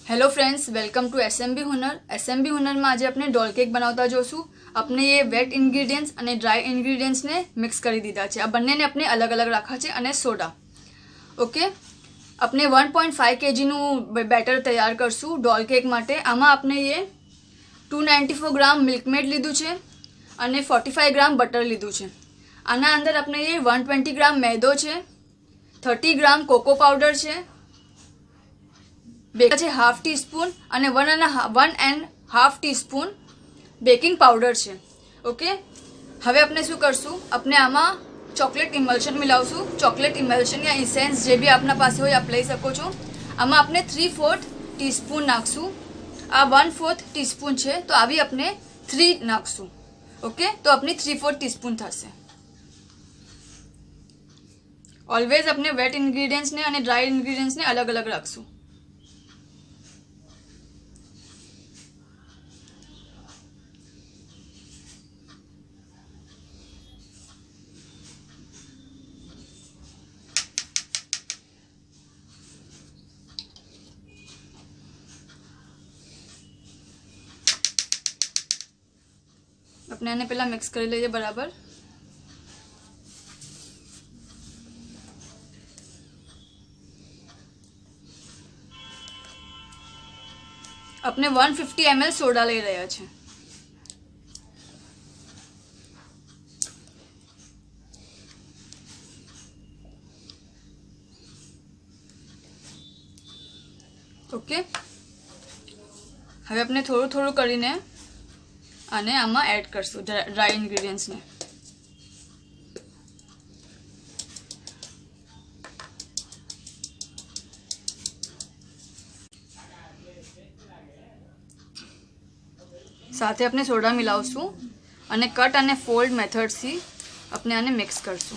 Hello friends, welcome to SMB Hunar. SMB Hunar में आज अपने डॉल केक बनावता जोशू। अपने ये वेट इन्ग्रीडियंट्स और ड्राय इन्ग्रीडियंट्स ने मिक्स कर दीधा है। आ बने ने अपने अलग अलग रखा है और सोडा। ओके, अपने 1.5 kg बेटर तैयार करशू डॉल केक माटे। आमा अपने ये 294 ग्राम मिल्कमेड लीधु है और 45 ग्राम बटर लीधु है। आना अंदर अपने ये 120 ग्राम मैदो है, 30 ग्राम कोको पाउडर है, हाफ टी स्पून અને 1.5 टीस्पून बेकिंग पाउडर है। ओके, हवे अपने शू करशू, अपने आमा चॉकलेट इमल्शन मिलावशू। चॉकलेट इमल्शन या इसेंस जे भी आपना पास हो आप लई सको छो। आमा अपने 3/4 टीस्पून नाखशू। आ 1/4 टीस्पून है तो आवी अपने 3 नाखशू। ओके, तो अपनी 3/4 टीस्पून थशे। ऑलवेज अपने वेट इन्ग्रीडियंट्स ने और ड्राय इन्ग्रीडियंट्स ने अलग अलग रखशू। अपने आने पहला मिक्स कर लीजिए बराबर। अपने 150 ml सोडा ले रहा है। ओके, हवे अपने थोड़ू थोड़ू करीने आने आमा एड करशू ड्राय इन्ग्रीडियंट्स ने। साथे अपने सोडा मिलावशू और कट और फोल्ड मेथड से अपने आने मिक्स करशू।